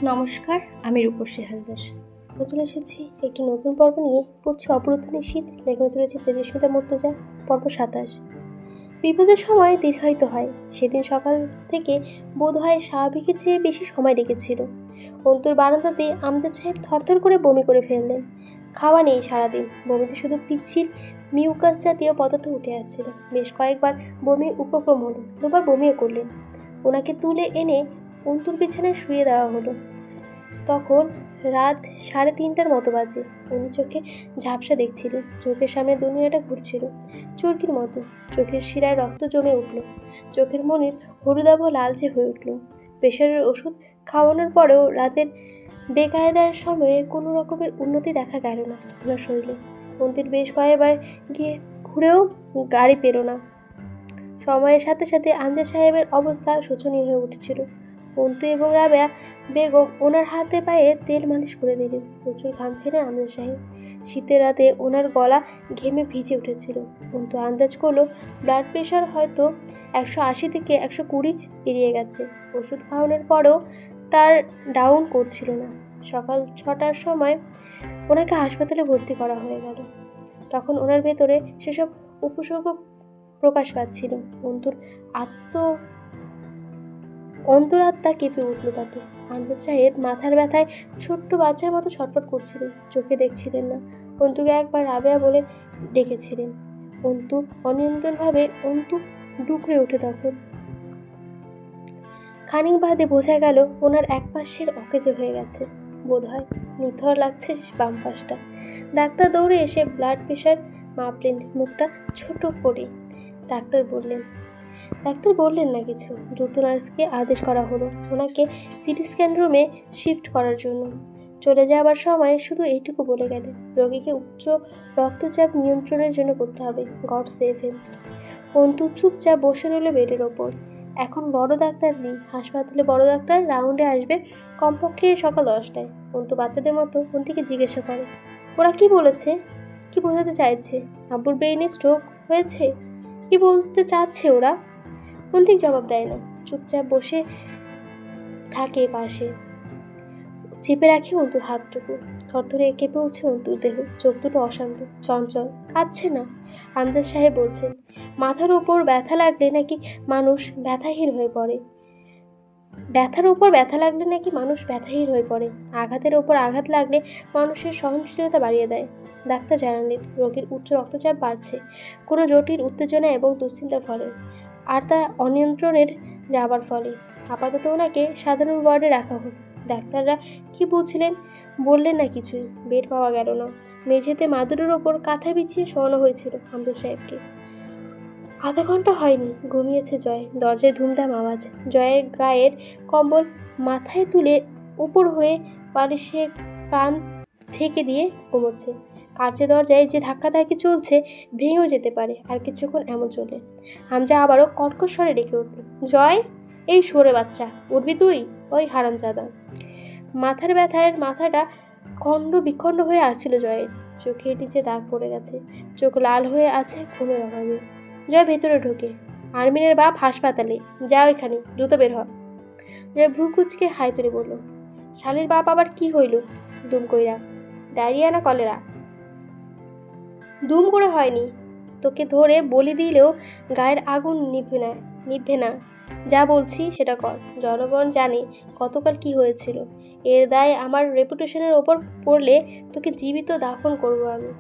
নমস্কার, আমি রূপসী হালদার। নতুন এসেছি একটি নতুন পর্ব নিয়ে। পড়ছি অপরূপ শীত, লেখনে তুলেছি তেজস্মিতা মর্তুজা। পর্ব 27। বিপদের সময় দীর্ঘায়িত হয়। সেদিন সকাল থেকে বোধ হয় স্বাভাবিকের চেয়ে বেশি সময় লেগেছিল। অন্তুর বারান্দাতে আমজাদ সাহেব থরথর করে বমি করে ফেললেন। খাওয়া নেই সারাদিন, বমিতে শুধু পিচ্ছিল মিউকাস জাতীয় পদার্থ উঠে আসছিল। বেশ কয়েকবার বমি উপক্রম হলো, দুবার বমিও করলেন। ওনাকে তুলে এনে অন্তুর বিছানায় শুয়ে দেওয়া হলো। তখন রাত 3:30টার মতো বাজে। উনি চোখে ঝাপসা দেখছিলেন। চোখের সামনে দুনিয়াটা ঘুরছিল চরকির মতো। চোখের শিরায় রক্ত জমে উঠল। চোখের মনির হলুদাভ লালচে হয়ে উঠল। প্রেশারের ওষুধ খাওয়ানোর পরেও রাতের বেকায়দার সময়ে কোনো রকমের উন্নতি দেখা গেল না ওনার শরীরে। মন্দির বেশ কয়েকবার গিয়ে ঘুরেও গাড়ি পেল না। সময়ের সাথে সাথে আমজাদ সাহেবের অবস্থা শোচনীয় হয়ে উঠছিল। অন্তু এবং রাবেয়া বেগম ওনার হাতে পায়ে তেল মালিশ করে দিলেন। প্রচুর ঘামছিলেন আমজাদ সাহেব। শীতের রাতে ওনার গলা ঘেমে ভিজে উঠেছিল। অন্তু আন্দাজ করলো ব্লাড প্রেশার হয়তো 180 থেকে 120 পেরিয়ে গেছে। ওষুধ খাওয়ানোর পরেও তার ডাউন করছিল না। সকাল 6টার সময় ওনাকে হাসপাতালে ভর্তি করা হয়ে গেল। তখন ওনার ভেতরে সেসব উপসর্গ প্রকাশ পাচ্ছিল। অন্তরাত্মা কেঁপে উঠল তাতে। আমজাদ সাহেব মাথার ব্যথায় ছোট্ট বাচ্চার মতো ছটফট করছিলেন। চোখে দেখছিলেন না। অন্তুকে একবার রাবেয়া বলে ডেকেছিলেন। অন্তু অনিয়ন্ত্রণভাবে ডুকরে ওঠে। তখন খানিক বাদে বোঝা গেল ওনার এক পাশের অকেজো হয়ে গেছে। বোধ হয় নিথর লাগছে বাম পাশটা। ডাক্তার দৌড়ে এসে ব্লাড প্রেশার মাপলেন। মুখটা ছোট করে ডাক্তার বললেন না কিছু। দ্রুত নার্সকে আদেশ করা হলো ওনাকে সিটি স্ক্যান রুমে শিফট করার জন্য। চলে যাওয়ার সময় শুধু এইটুকু বলে গেলেন, রোগীকে উচ্চ রক্তচাপ নিয়ন্ত্রণের জন্য করতে হবে। গড সেভ হিম। অন্তু চুপচাপ বসে রইল বেডের ওপর। এখন বড় ডাক্তার নেই হাসপাতালে। বড় ডাক্তার রাউন্ডে আসবে কমপক্ষে সকাল 10টায়। অন্তু বাচ্চাদের মতো অন্তিকে জিজ্ঞাসা করে, ওরা কি বলেছে? কি বোঝাতে চাইছে? আব্বুর ব্রেইনে স্ট্রোক হয়েছে? কি বলতে চাচ্ছে ওরা? অন্তিক জবাব দেয় না, চুপচাপ বসে থাকে পাশে। চেপে রাখে অন্তুর হাতটুকু। থরথরে কেঁপে উঠছে অন্তুর দেহ। চোখ দুটো অশান্ত, চঞ্চল, কাঁদছে না। আমজাদ সাহেব বলছেন, মাথার ওপর ব্যথা লাগলে নাকি মানুষ ব্যথাহীন হয়ে পড়ে। ব্যথাহীন হয়ে পড়ে। আঘাতের ওপর আঘাত লাগলে মানুষের সহনশীলতা বাড়িয়ে দেয়। ডাক্তার জানালেন, রোগীর উচ্চ রক্তচাপ বাড়ছে কোনো জটিল উত্তেজনা এবং দুশ্চিন্তার ফলে, আর তা অনিয়ন্ত্রণের যাবার ফলে। আপাতত ওনাকে সাধারণ ওয়ার্ডে রাখা হলো। ডাক্তাররা কি বুঝলেন? বললেন না কিছুই। বেড পাওয়া গেল না। মেঝেতে মাদুরের ওপর কাঁথা বিছিয়ে শোয়ানো হয়েছিল আমজাদ সাহেবকে। আধা ঘন্টা হয়নি ঘুমিয়েছে জয়। দরজায় ধুমধাম আওয়াজ। জয়ের গায়ের কম্বল মাথায় তুলে উপর হয়ে বালিশে কান থেকে দিয়ে ঘুমোচ্ছে। কাছে দরজায় যে ধাক্কাধাক্কি চলছে ভেঙেও যেতে পারে আর কিছুক্ষণ এমন চলে। হামজা আবারও কর্কশ স্বরে ডেকে উঠল, জয়, এই সরে বাচ্চা, উঠবি তুই? ওই হারামজাদা। মাথার ব্যথায় মাথাটা খণ্ড বিখণ্ড হয়ে আসছিল জয়ের। চোখের নিচে দাগ পড়ে গেছে। চোখ লাল হয়ে আছে ঘুমের অভাবে। জয় ভেতরে ঢোকে। আর্মিনের বাপ হাসপাতালে, যা ওইখানে, দ্রুত বের হ। জয় ভ্রু কুচকে হাই তুলে বলল, শালির বাপ আবার কি হইল? দুম কইরা। ডায়রিয়া না কলেরা? দুম করে হয়নি। তোকে ধরে বলি দিলেও গায়ের আগুন নিভবে না। যা বলছি সেটা কর। জনগণ জানে গতকাল কি হয়েছিল। এর দায় আমার রেপুটেশনের ওপর পড়লে তোকে জীবিত দাফন করবো আমি।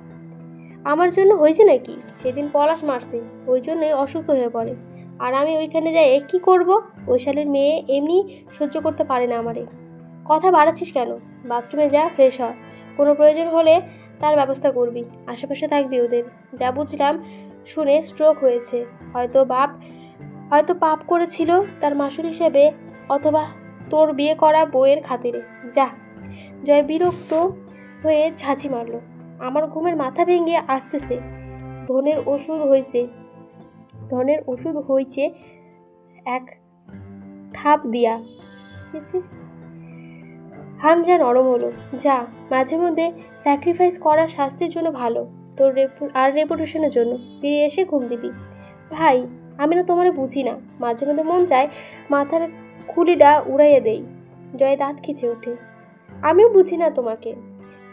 আমার জন্য হয়েছে নাকি? সেদিন পলাশ মারছে, ওই জন্যই অসুস্থ হয়ে পড়ে। আর আমি ওইখানে যাই কি করব? ওই শালের মেয়ে এমনি সহ্য করতে পারে না আমারে। কথা বাড়াচ্ছিস কেন? বাথরুমে যা, ফ্রেশ হ। কোনো প্রয়োজন হলে তার ব্যবস্থা করবি। আশেপাশে থাকবি ওদের। যা বুঝলাম শুনে স্ট্রোক হয়েছে। হয়তো পাপ করেছিল তার মাসুল হিসেবে, অথবা তোর বিয়ে করা বউয়ের খাতিরে। যা। জয় বিরক্ত হয়ে ঝাঁঝি মারল। আমার ঘুমের মাথা ভেঙে আসতেছে। ধনের ওষুধ হইছে এক থাপ দিয়া। হামজা নরম হলো। যা, মাঝে মধ্যে স্যাক্রিফাইস করার শাস্তির জন্য ভালো, তোর রেপুটেশনের জন্য। ফিরে এসে ঘুম দিবি। ভাই, আমি না তোমারে বুঝি না। মাঝে মধ্যে মন চায় মাথার খুলিটা উড়াইয়া দেই। জয় দাঁত খিঁচে ওঠে। আমিও বুঝি না তোমাকে,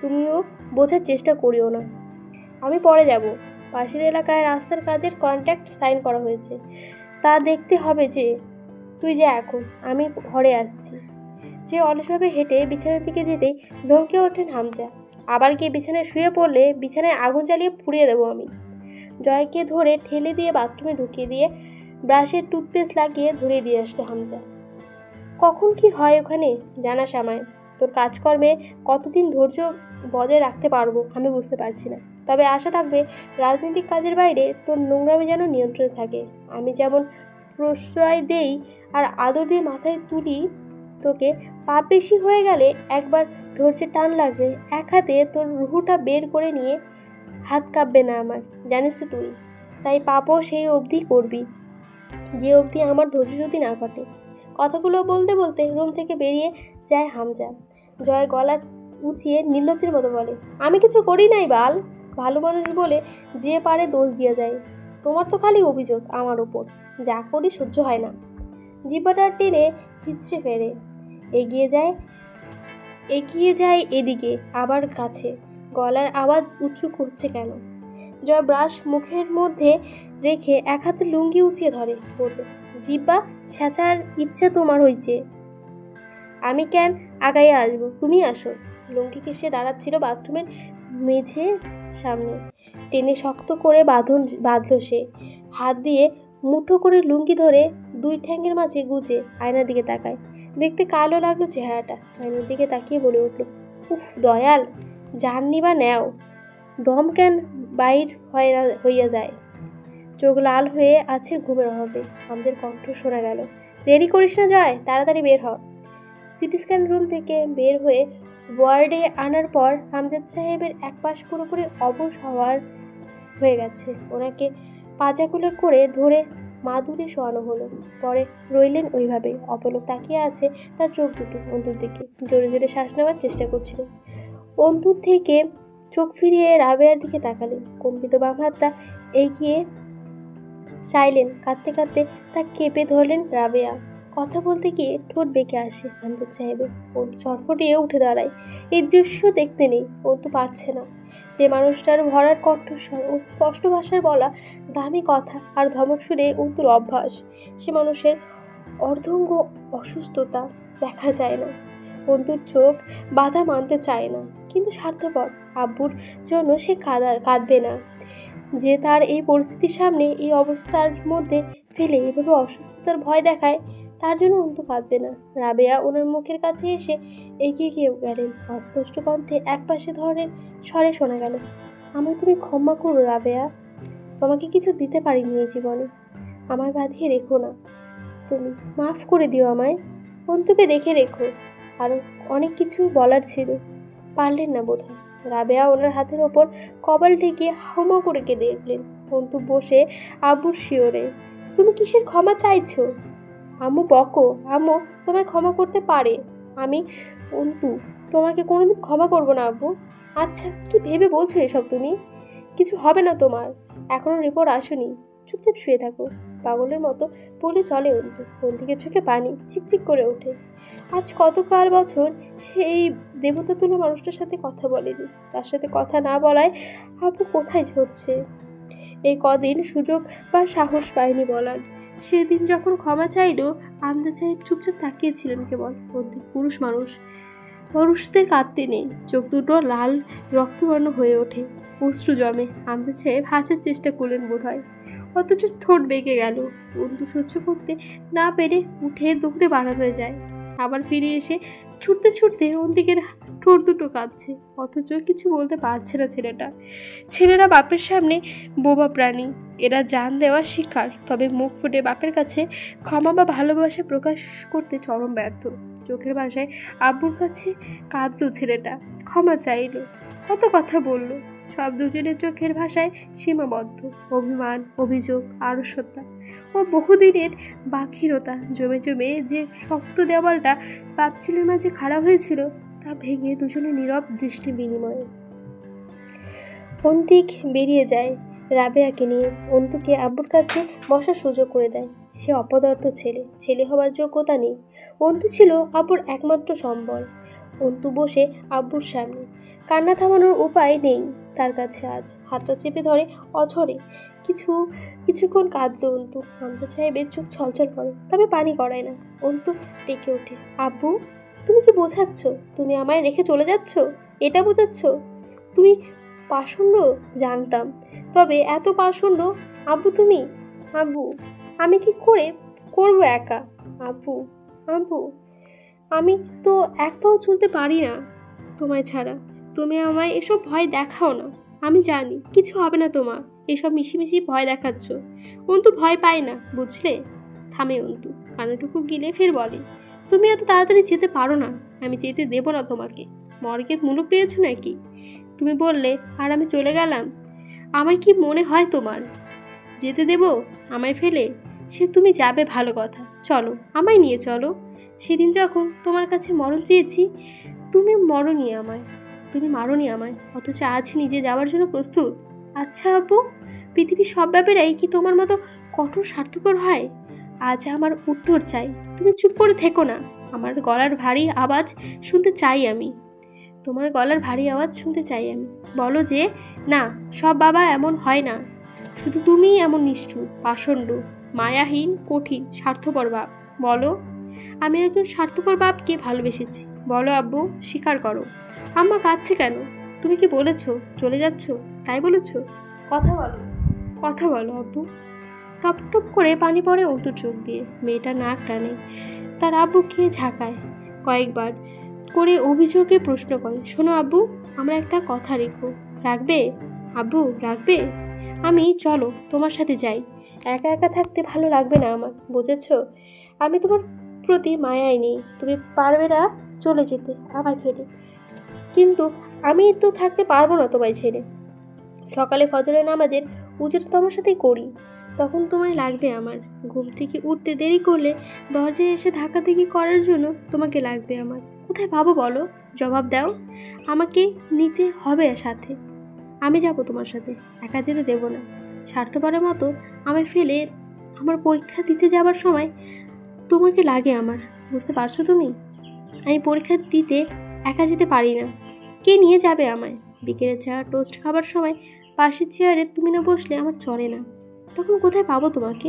তুমিও বোঝার চেষ্টা করিও না। আমি পরে যাব। পাশের এলাকায় রাস্তার কাজের কন্ট্রাক্ট সাইন করা হয়েছে, তা দেখতে হবে। যে তুই যা এখন, আমি ঘরে আসছি। যে অলসভাবে হেঁটে বিছানার দিকে যেতেই ধমকে ওঠেন হামজা। আবার গিয়ে বিছানায় শুয়ে পড়লে বিছানায় আগুন জ্বালিয়ে পুড়িয়ে দেবো আমি। জয়কে ধরে ঠেলে দিয়ে বাথরুমে ঢুকিয়ে দিয়ে ব্রাশের টুথপেস্ট লাগিয়ে ধরিয়ে দিয়ে আসলো হামজা। কখন কি হয় ওখানে জানাস আমায়। তোর কাজকর্মে কতদিন ধৈর্য বজায় রাখতে পারবো আমি বুঝতে পারছি না। তবে আশা থাকবে রাজনৈতিক কাজের বাইরে তোর নোংরামি যেন নিয়ন্ত্রণে থাকে। আমি যেমন প্রশ্রয় দেই আর আদর দিয়ে মাথায় তুলি তোকে, পাপ বেশি হয়ে গেলে একবার ধৈর্যের টান লাগবে, এক হাতে তোর রুহুটা বের করে নিয়ে হাত কাঁপবে না আমার, জানিস তো তুই। তাই পাপও সেই অবধি করবি যে অবধি আমার ধৈর্য যদি না ঘটে। কথাগুলো বলতে বলতে রুম থেকে বেরিয়ে যায় হামজা। জয় গলা উঁচিয়ে নির্লজ্জের মতো বলে, আমি কিছু করি নাই বাল। ভালো মানুষ বলে যে পারে দোষ দিয়ে যায়। তোমার তো খালি অভিযোগ আমার ওপর, যা করি সহ্য হয় না। জিব্বাটা টেনে হিচড়ে ফেরে এগিয়ে যায় এদিকে আবার কাছে। গলার আওয়াজ উঁচু করছে কেন? জয় ব্রাশ মুখের মধ্যে রেখে এক হাতে লুঙ্গি উঁচিয়ে ধরে, বলল, জিব্বা ছেঁচার ইচ্ছে তোমার হয়েছে? আমি কেন আগাইয়া আসবো, তুমি আসো। লুঙ্গি কেসে দাঁড়াচ্ছিল বাথরুমের মেঝে সামনে, টেনে শক্ত করে বাঁধল সে। হাত দিয়ে মুঠো করে লুঙ্গি ধরে দুই ঠ্যাঙ্গের মাঝে গুজে আয়নার দিকে তাকায়। দেখতে কালো লাগলো চেহারাটা। আয়নার দিকে তাকিয়ে বলে উঠল, উফ দয়াল, জাননি বা নেও, দম কেন বাইর হইয়া যায়। চোখ লাল হয়ে আছে ঘুমের অভাবে। আমাদের কণ্ঠ শোনা গেল, দেরি করিস না জয়, তাড়াতাড়ি বের হ। সিটি স্ক্যান রুম থেকে বের হয়ে ওয়ার্ডে আনার পর আমজাদ সাহেবের এক পাশ পুরোপুরি অবশ হয়ে গেছে। ওনাকে পাজাগুলো করে ধরে মাদুরে শোয়ানো হলো। পরে রইলেন ওইভাবে, অপলক তাকিয়ে আছে তার চোখ দুটো অন্তুর দিকে। জোরে জোরে শ্বাস নেওয়ার চেষ্টা করছিল। অন্তুর থেকে চোখ ফিরিয়ে রাবেয়ার দিকে তাকালেন। কম্পিত বাম হাতটা এগিয়ে চাইলেন, কাঁদতে কাঁদতে তা কেঁপে ধরলেন রাবেয়া। কথা বলতে গিয়ে ঠোঁট বেঁকে আসে আমজাদ সাহেবের। অন্তু ছটফটিয়ে উঠে দাঁড়ায়। এই দৃশ্য দেখতে নেই, অন্তু পারছে না। যে মানুষটার ভরার কণ্ঠস্বর ও স্পষ্ট ভাষায় বলা দামি কথা আর ধমক শুনে অন্তুর অভ্যাস, সে মানুষের অর্ধঙ্গ অসুস্থতা দেখা যায় না। অন্তুর চোখ বাধা মানতে চায় না, কিন্তু স্বার্থপর। আব্বুর জন্য সে কাঁদবে না। যে তার এই পরিস্থিতির সামনে এই অবস্থার মধ্যে ফেলে এভাবে অসুস্থতার ভয় দেখায়, তার জন্য অন্তু কাঁদবে না। রাবেয়া ওনার মুখের কাছে এসে এগিয়ে গিয়ে গেলেন। অস্পষ্ট কণ্ঠে এক পাশে ধরনের স্বরে শোনা গেল, আমায় তুমি ক্ষমা করো রাবেয়া, তোমাকে কিছু দিতে পারিনি এই জীবনে, আমায় বাঁধিয়ে রেখো না, তুমি মাফ করে দিও আমায়, অন্তুকে দেখে রেখো। আরও অনেক কিছু বলার ছিল, পারলেন না বোধহয়। রাবেয়া ওনার হাতের ওপর কপাল ঠেকিয়ে হাউমা করে কেঁদে উঠলেন। অন্তু বসে আব্বুর শিওরে, তুমি কিসের ক্ষমা চাইছো? আম্মু বকো, আম্মু তোমায় ক্ষমা করতে পারে, আমি অন্তু তোমাকে কোনোদিন ক্ষমা করবো না আব্বু। আচ্ছা কি ভেবে বলছো এসব তুমি? কিছু হবে না তোমার, এখনো রিপোর্ট আসেনি, চুপচাপ শুয়ে থাকো। পাগলের মতো বলে চলে অন্তু। অন্তিকে চোখে পানি চিকচিক করে ওঠে। আজ কতকাল বছর সে এই দেবতা তুল্য মানুষটার সাথে কথা বলেনি। তার সাথে কথা না বলায় আব্বু কোথায় হচ্ছে। এই কদিন সুযোগ বা সাহস পায়নি বলার। সেদিন যখন ক্ষমা চাইল, আমজাদ সাহেব চুপচাপ তাকিয়েছিলেন কেবল। অন্তিক পুরুষ মানুষ, পুরুষদের কাঁদতে নেই। চোখ দুটো লাল রক্তবর্ণ হয়ে ওঠে, অশ্রু জমে। আমজাদ সাহেব হাসার চেষ্টা করলেন বোধহয়, অথচ ঠোঁট বেঁকে গেল। অন্তু সহ্য করতে না পেরে উঠে দৌড়ে বারান্দায় যায়। আবার ফিরে এসে ছুটতে ছুটতে অন্তিকের ঠোঁট দুটো কাঁপছে, অথচ কিছু বলতে পারছে না ছেলেটা। ছেলেরা বাপের সামনে বোবা প্রাণী, এরা জান দেওয়ার শিকার, তবে মুখ ফুটে বাপের কাছে ক্ষমা বা ভালোবাসা প্রকাশ করতে চরম ব্যর্থ। চোখের ভাষায় আব্বুর কাছে কাঁদলো ছেলেটা, ক্ষমা চাইল, কত কথা বলল, সব দুজনের চোখের ভাষায় সীমাবদ্ধ। অভিমান, অভিযোগ, আলস্যতা ও বহুদিনের বাকিরতা জমে জমে যে শক্ত দেওয়ালটা বাপ ছেলের মাঝে খাড়া হয়েছিল, তা ভেঙে দুজনে নীরব দৃষ্টি বিনিময়ে। অন্তিক বেরিয়ে যায় রাবেয়াকে নিয়ে, অন্তুকে আব্বুর কাছে বসার সুযোগ করে দেয়। সে অপদার্থ ছেলে, ছেলে হওয়ার যোগ্যতা নেই। অন্তু ছিল আব্বুর একমাত্র সম্বল। অন্তু বসে আব্বুর সামনে, কান্না থামানোর উপায় নেই তার কাছে আজ। হাতটা চেপে ধরে অঝরে কিছুক্ষণ কাঁদলো অন্তু। আমজাদ সাহেবের চোখ ছলছল করে, তবে পানি গড়ায় না। অন্তু ডেকে ওঠে, আব্বু তুমি কি বোঝাচ্ছ? তুমি আমায় রেখে চলে যাচ্ছ, এটা বোঝাচ্ছ? তুমি পাষণ্ড জানতাম, তবে এত পাষণ্ড? আব্বু তুমি, আব্বু আমি কি করে করবো একা? আব্বু, আব্বু আমি তো এক পাও চলতে পারি না তোমায় ছাড়া। তুমি আমায় এসব ভয় দেখাও না। আমি জানি কিছু হবে না তোমার, এসব মিশিমিশি ভয় দেখাচ্ছ। অন্তু ভয় পায় না, বুঝলে? থামে অন্তু, কানাটুকু গিলে ফের বলে, তুমি এত তাড়াতাড়ি যেতে পারো না। আমি যেতে দেব না তোমাকে। মর্গের মুলুক পেয়েছো নাকি? তুমি বললে আর আমি চলে গেলাম। আমায় কি মনে হয় তোমার যেতে দেব আমায় ফেলে? সে তুমি যাবে ভালো কথা, চলো আমায় নিয়ে চলো। সেদিন যখন তোমার কাছে মরণ চেয়েছি, তুমি মারোনি আমায়, অথচ আজ নিজে যাওয়ার জন্য প্রস্তুত। আচ্ছা আব্বু, পৃথিবীর সব ব্যাপারেই কি তোমার মতো কঠোর স্বার্থপর হয়? আজ আমার উত্তর চাই, তুমি চুপ করে থেকো না। আমার গলার ভারী আওয়াজ শুনতে চাই আমি। তোমার গলার ভারী আওয়াজ শুনতে চাই আমি। বলো যে না, সব বাবা এমন হয় না, শুধু তুমিই এমন নিষ্ঠুর, পাষণ্ড, মায়াহীন, কঠিন, স্বার্থপর বাপ। বলো, আমি একজন স্বার্থপর বাপকে ভালোবেসেছি। বলো আব্বু, স্বীকার করো। আম্মা কাঁদছে কেন? তুমি কি বলেছ চলে যাচ্ছ? তাই বলেছ? কথা বলো আব্বু। টপ টপ করে পানি পড়ে অন্তুর চোখ দিয়ে। মেয়েটা নাক টানে, তার আব্বুকে ঝাঁকায় কয়েকবার করে, অভিযোগে প্রশ্ন করে, শোনো আব্বু, আমরা একটা কথা রাখবে? আব্বু রাখবে? আমি চলো তোমার সাথে যাই। একা একা থাকতে ভালো লাগবে না আমার, বুঝেছ? আমি তোমার প্রতি মায়াই নেই, তুমি পারবে না চলে যেতে আমার ছেড়ে। কিন্তু আমি তো থাকতে পারবো না তোমায় ছেড়ে। সকালে ফজরের নামাজের উজুটা তোমার সাথেই করি, তখন তোমায় লাগবে আমার। ঘুম থেকে উঠতে দেরি করলে দরজায় এসে ধাক্কাধাক্কি করার জন্য তোমাকে লাগবে আমার। কোথায় পাবো বলো? জবাব দাও। আমাকে নিতে হবে সাথে। আমি যাব তোমার সাথে, একা যেতে দেব না। স্বার্থপরের মতো আমায় ফেলে আমার পরীক্ষা দিতে যাবার সময় তোমাকে লাগে আমার, বুঝতে পারছো তুমি? আমি পরীক্ষা দিতে একা যেতে পারি না, কে নিয়ে যাবে আমায়? বিকেলে চা টোস্ট খাবার সময় পাশের চেয়ারে তুমি না বসলে আমার চলে না, তখন কোথায় পাবো তোমাকে?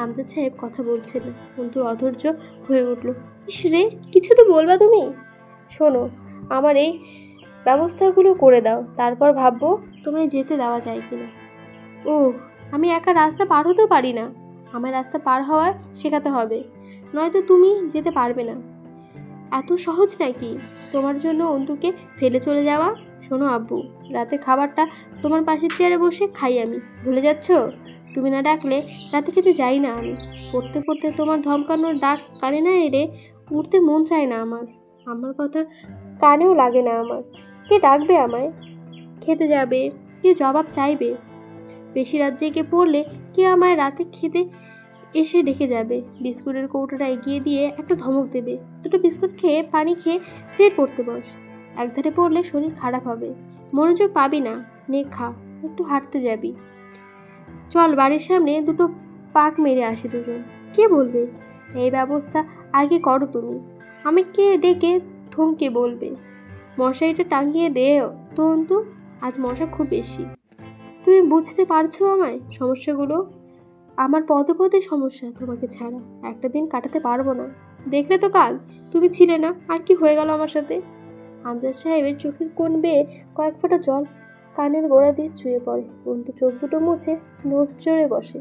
আমজাদ সাহেব কথা বলছেন না, কিন্তু অধৈর্য হয়ে উঠল। ইস রে, কিছু তো বলবা তুমি। শোনো, আমার এই ব্যবস্থাগুলো করে দাও, তারপর ভাববো তোমায় যেতে দেওয়া যায় কিনা। ও, আমি একা রাস্তা পার হতেও পারি না, আমার রাস্তা পার হওয়ার শেখাতে হবে, নয়তো তুমি যেতে পারবে না। এত সহজ নাকি তোমার জন্য অন্তুকে ফেলে চলে যাওয়া? শোনো আব্বু, রাতে খাবারটা তোমার পাশের চেয়ারে বসে খাই আমি, ভুলে যাচ্ছ? তুমি না ডাকলে রাতে খেতে যাই না আমি। পড়তে পড়তে তোমার ধমকানোর ডাক কানে না এলে উঠতে মন চায় না আমার। আমার কথা কানেও লাগে না আমার। কে ডাকবে আমায়? খেতে যাবে, কে জবাব চাইবে? বেশি রাত জেগে পড়লে কে আমায় রাতে খেতে এসে ডেকে যাবে, বিস্কুটের কৌটোটা এগিয়ে দিয়ে একটা ধমক দেবে, দুটো বিস্কুট খেয়ে পানি খেয়ে ফের পড়তে বস। একধারে পড়লে শরীর খারাপ হবে, মনোযোগ পাবি না, নে খা, একটু হাঁটতে যাবি। চল বাড়ির সামনে দুটো পাক মেরে আসি দুজন। কে বলবে? এই ব্যবস্থা আগে করো তুমি। আমি কে ডেকে থমকে বলবে, মশারিটা টাঙিয়ে দে তো অন্তু, আজ মশা খুব বেশি। তুমি বুঝতে পারছো আমায় সমস্যাগুলো? আমার পদে পদে সমস্যা তোমাকে ছাড়া, একটা দিন কাটাতে পারবো না। দেখলে তো কাল তুমি ছিলে না, আর কি হয়ে গেল আমার সাথে? আমজাদ সাহেবের চোখের কোণ বেয়ে কয়েক ফোঁটা জল কানের গোড়া দিয়ে চুয়ে পড়ে। অন্তু চোখ দুটো মুছে নোট জোরে বসে,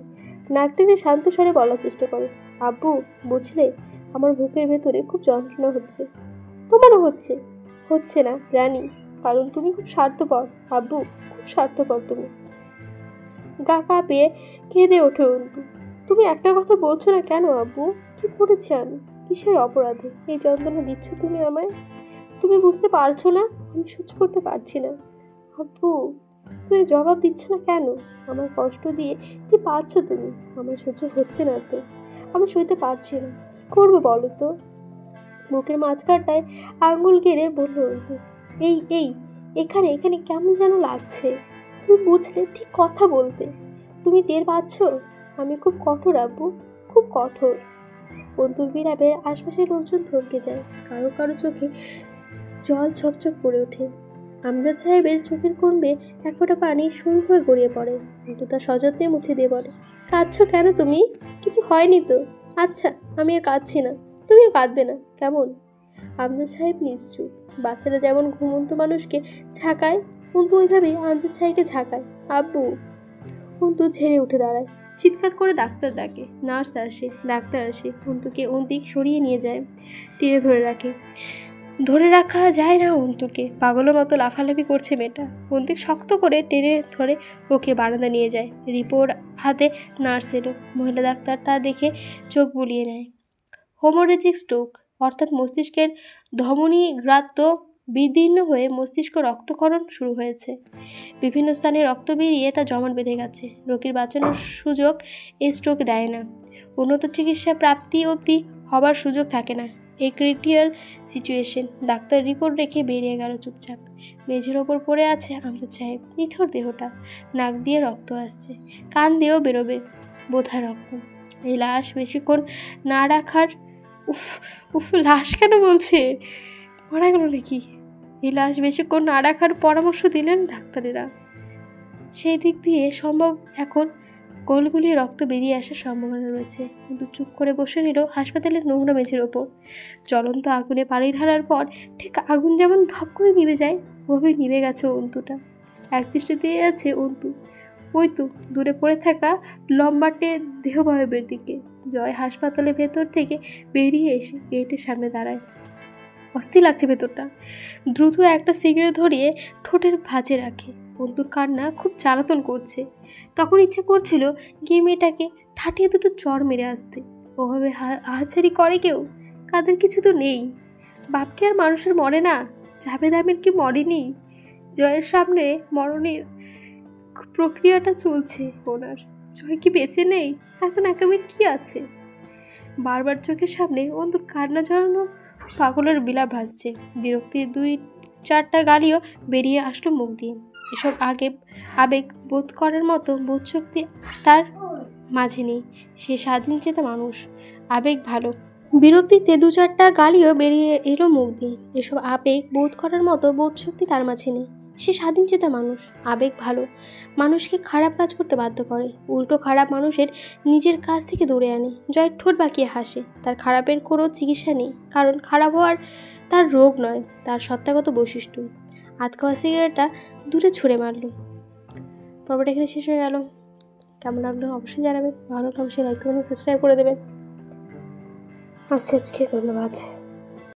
নাক টেনে শান্ত স্বরে বলার চেষ্টা করে, আব্বু বুঝলে, আমার বুকের ভেতরে খুব যন্ত্রণা হচ্ছে। তোমারও হচ্ছে? হচ্ছে না জানি, কারণ তুমি খুব স্বার্থপর আব্বু, খুব স্বার্থপর তুমি। গা কাঁপিয়ে কেঁদে ওঠে অন্তু। তুমি একটা কথা বলছো না কেন আব্বু? কি করেছি আমি? কিসের অপরাধে এই যন্ত্রণা দিচ্ছ তুমি আমায়? তুমি বুঝতে পারছো না? আমি সহ্য করতে পারছি না আব্বু। তুমি জবাব দিচ্ছ না কেন? আমার কষ্ট দিয়ে কি পাচ্ছ তুমি? আমার সহ্য হচ্ছে না তো, আমি সইতে পারছি না। কি করবো বলো তো? বুকের মাঝখানটায় আঙুল গেড়ে বলল অন্তু, এই এই এখানে এখানে কেমন যেন লাগছে। তুমি বুঝলে ঠিক কথা বলতে। তুমি টের পাচ্ছ আমি খুব কঠোর আব্বু, খুব কঠোর। অন্তুর বিলাপে আশপাশের লোকজন থমকে যায়, কারো কারো চোখে জল ছকছক করে ওঠে। আমজাদ সাহেবের চোখের কোণ বেয়ে এক ফোঁটা পানি শুরু হয়ে গড়িয়ে পড়ে। কিন্তু তা সযত্নে মুছে দিয়ে বলে, কাঁদছো কেন তুমি? কিছু হয়নি তো। আচ্ছা, আমি আর কাঁদছি না, তুমিও কাঁদবে না, কেমন? আমজাদ সাহেব নিশ্চুপ। বাচ্চারা যেমন ঘুমন্ত মানুষকে ঝাঁকায়, অন্তু ওইভাবেই আমজাদ সাহেবকে ঝাঁকায়। আব্বু! অন্তু ঝেড়ে উঠে দাঁড়ায়, চিৎকার করে ডাক্তার ডাকে। নার্স আসে, ডাক্তার আসে, অন্তুকে অন্তিক সরিয়ে নিয়ে যায়, টেনে ধরে রাখে। ধরে রাখা যায় না অন্তুকে, পাগলের মতো লাফালাফি করছে মেয়েটা। অন্তিক শক্ত করে টেনে ধরে ওকে বারান্দা নিয়ে যায়। রিপোর্ট হাতে নার্স এলো। মহিলা ডাক্তার তা দেখে চোখ বুলিয়ে নেয়। হেমোরেজিক স্ট্রোক, অর্থাৎ মস্তিষ্কের ধমনী গ্রাত্য বিদীর্ণ হয়ে মস্তিষ্ক রক্তক্ষরণ শুরু হয়েছে। বিভিন্ন স্থানে রক্ত বেরিয়ে তা জমাট বেঁধে গেছে। রোগীর বাঁচানোর সুযোগ এই স্ট্রোক দেয় না। উন্নত চিকিৎসা প্রাপ্তি অবধি হবার সুযোগ থাকে না। এই ক্রিটিক্যাল সিচুয়েশন। ডাক্তার রিপোর্ট রেখে বেরিয়ে গেল চুপচাপ। মেঝের ওপর পড়ে আছে আমজাদ সাহেব, নিথর দেহটা। নাক দিয়ে রক্ত আসছে, কান দিয়েও বেরোবে বোধহয় রক্ত। এই লাশ বেশিক্ষণ না রাখার উফ উফ লাশ কেন বলছে? মারা গেল নাকি? এই লাশ বেশিক্ষণ না রাখার পরামর্শ দিলেন ডাক্তারেরা। সেই দিক দিয়ে সম্ভব এখন গোলগুলিয়ে রক্ত বেরিয়ে আসার সম্ভাবনা রয়েছে। কিন্তু চুপ করে বসে নিল হাসপাতালের নোংরা মেঝের ওপর। জ্বলন্ত আগুনে পানি ঢালার পর ঠিক আগুন যেমন ধপ করে নিভে যায়, ওভাবে নিভে গেছে অন্তুটা। একদৃষ্টে দিয়ে আছে অন্তু ওই তো দূরে পড়ে থাকা লম্বাটে দেহবয়বের দিকে। জয় হাসপাতালের ভেতর থেকে বেরিয়ে এসে গেটের সামনে দাঁড়ায়। অস্থির লাগছে ভেতরটা। দ্রুত একটা সিগারেট ধরিয়ে ঠোঁটের ভাঁজে রাখে। অন্তুর কান্না খুব জ্বালাতন করছে। তখন ইচ্ছে করছিল গিয়ে মেয়েটাকে ঠাটিয়ে দুটো চড় মেরে আসতে। ওভাবে হাতছাড়ি করে কেউ? কাদের কিছু তো নেই। বাপকে আর মানুষের মরে না? জাভেদ আহমেদ কি মরেনি? জয়ের সামনে মরণের প্রক্রিয়াটা চলছে ওনার। জয় কি বেঁচে নেই? এখন একামের কি আছে? বারবার চোখের সামনে অন্তর কান্না জড়ানো পাগলের বিলাপ ভাসছে। বিরক্তির 2-4টা গালিও বেরিয়ে আসলো মুখ দিয়ে। এসব আবেগ বোধ করার মতো বোধশক্তি তার মাঝে নেই। সে স্বাধীন চেতা মানুষ, আবেগ ভালো। বিরক্তিতে 2-4টা গালিও বেরিয়ে এলো মুখ দিয়ে। এসব আবেগ বোধ করার মতো বোধশক্তি তার মাঝে নেই। সে স্বাধীন চেতা মানুষ, আবেগ ভালো। মানুষকে খারাপ কাজ করতে বাধ্য করে, উল্টো খারাপ মানুষের নিজের কাছ থেকে দূরে আনে। জয় ঠোঁট বাঁকিয়ে হাসে। তার খারাপের কোনো চিকিৎসা নেই, কারণ খারাপ হওয়ার তার রোগ নয়, তার সত্তাগত বৈশিষ্ট্য। হাত খাওয়া সিগারেটটা দূরে ছুঁড়ে মারল। পর্বটা এখানে শেষ হয়ে গেল। কেমন লাগলো অবশ্যই জানাবেন। ভালো লাগলে অবশ্যই লাইক করবেন, সাবস্ক্রাইব করে দেবেন। আজকে ধন্যবাদ।